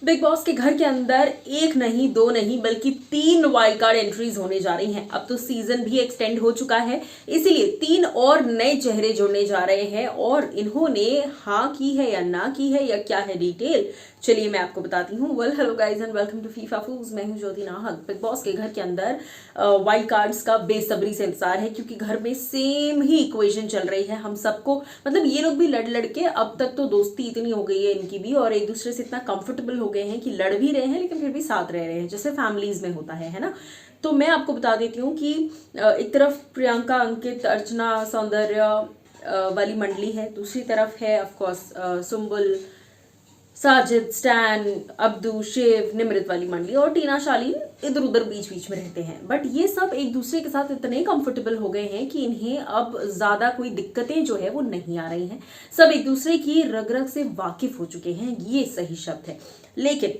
Big boss के घर के अंदर एक नहीं दो नहीं बल्कि 3 वाइल्ड कार्ड एंट्रीज होने जा रही हैं। अब तो सीजन भी एक्सटेंड हो चुका है, इसीलिए 3 और नए चेहरे जुड़ने जा रहे हैं। और इन्होंने हाँ की है या ना की है या क्या है डिटेल, चलिए मैं आपको बताती हूँ। Well hello guys and welcome to फीफा फूज। मैं हूँ ज्योति नाहक। बिग बॉस के घर के अंदर वाइल्ड कार्ड्स का बेसब्री से इंतजार है, क्योंकि घर में सेम ही इक्वेशन चल रही है। हम सबको मतलब ये लोग भी लड़ लड़ के अब तक तो दोस्ती इतनी हो गई है इनकी भी, और एक दूसरे से इतना कंफर्टेबल हो गए हैं कि लड़ भी रहे हैं लेकिन फिर भी साथ रह रहे हैं, जैसे फैमिलीज में होता है ना। तो मैं आपको बता देती हूँ कि एक तरफ प्रियंका, अंकित, अर्चना, सौंदर्य वाली मंडली है, दूसरी तरफ है ऑफकोर्स सुम्बुल, साजिद, स्टैन, अब्दू, शिव, निमृत वाली मंडली, और टीना, शालीन इधर उधर बीच बीच में रहते हैं। बट ये सब एक दूसरे के साथ इतने कंफर्टेबल हो गए हैं कि इन्हें अब ज्यादा कोई दिक्कतें जो है वो नहीं आ रही हैं। सब एक दूसरे की रग रग से वाकिफ हो चुके हैं, ये सही शब्द है। लेकिन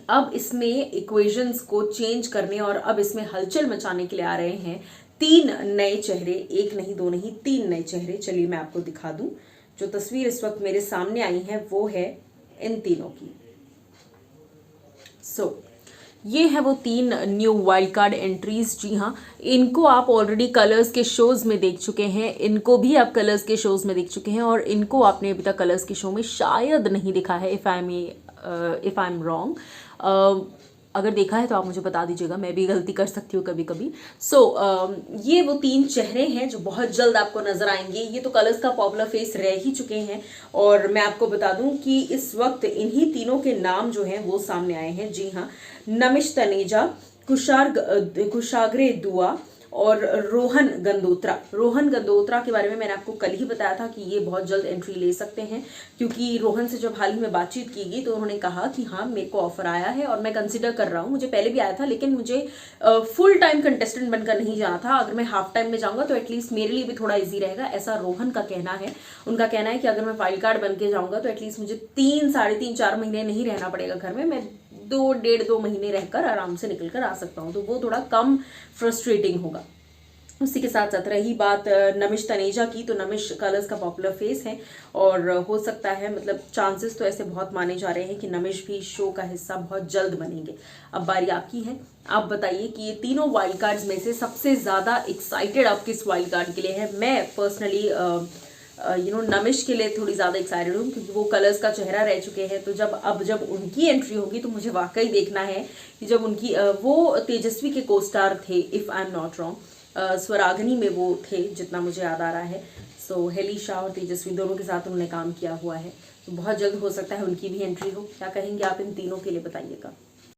अब इसमें इक्वेशंस को चेंज करने और अब इसमें हलचल मचाने के लिए आ रहे हैं 3 नए चेहरे। एक नहीं दो नहीं 3 नए चेहरे। चलिए मैं आपको दिखा दूं। जो तस्वीर इस वक्त मेरे सामने आई है वो है इन तीनों की। ये है वो 3 न्यू वाइल्ड कार्ड एंट्रीज। जी हाँ, इनको आप ऑलरेडी कलर्स के शोज में देख चुके हैं, इनको भी आप कलर्स के शोज में देख चुके हैं, और इनको आपने अभी तक कलर्स के शो में शायद नहीं दिखा है, इफ आई एम रॉन्ग। अगर देखा है तो आप मुझे बता दीजिएगा, मैं भी गलती कर सकती हूँ कभी कभी। ये वो 3 चेहरे हैं जो बहुत जल्द आपको नजर आएंगे। ये तो कलर्स का पॉपुलर फेस रह ही चुके हैं, और मैं आपको बता दूं कि इस वक्त इन्हीं तीनों के नाम जो हैं वो सामने आए हैं। जी हाँ, नमिश तनेजा, कुशाग्रे दुआ और रोहन गंदोत्रा। रोहन गंदोत्रा के बारे में मैंने आपको कल ही बताया था कि ये बहुत जल्द एंट्री ले सकते हैं, क्योंकि रोहन से जब हाल ही में बातचीत की गई तो उन्होंने कहा कि हाँ मेरे को ऑफर आया है और मैं कंसिडर कर रहा हूँ। मुझे पहले भी आया था लेकिन मुझे फुल टाइम कंटेस्टेंट बनकर नहीं जाना था। अगर मैं हाफ टाइम में जाऊंगा तो एटलीस्ट मेरे लिए भी थोड़ा ईजी रहेगा, ऐसा रोहन का कहना है। उनका कहना है कि अगर मैं वाइल्ड कार्ड बन के जाऊंगा तो एटलीस्ट मुझे 3, साढ़े 3, 4 महीने नहीं रहना पड़ेगा घर में। मैं 2, 1.5-2 महीने रहकर आराम से निकल कर आ सकता हूँ, तो वो थोड़ा कम फ्रस्ट्रेटिंग होगा। उसी के साथ साथ रही बात नमिश तनेजा की, तो नमिश कलर्स का पॉपुलर फेस है, और हो सकता है मतलब चांसेस तो ऐसे बहुत माने जा रहे हैं कि नमिश भी शो का हिस्सा बहुत जल्द बनेंगे। अब बारी आपकी है, आप बताइए कि ये तीनों वाइल्ड कार्ड्स में से सबसे ज्यादा एक्साइटेड आप किस वाइल्ड कार्ड के लिए है। मैं पर्सनली नमिश के लिए थोड़ी ज्यादा एक्साइटेड हूँ, क्योंकि वो कलर्स का चेहरा रह चुके हैं। तो जब उनकी एंट्री होगी तो मुझे वाकई देखना है कि जब उनकी वो तेजस्वी के कोस्टार थे, if I am not wrong, Swaragini में वो थे जितना मुझे याद आ रहा है। हेली शाह और तेजस्वी दोनों के साथ उन्होंने काम किया हुआ है, तो बहुत जल्द हो सकता है उनकी भी एंट्री हो। क्या कहेंगे आप इन तीनों के लिए, बताइएगा।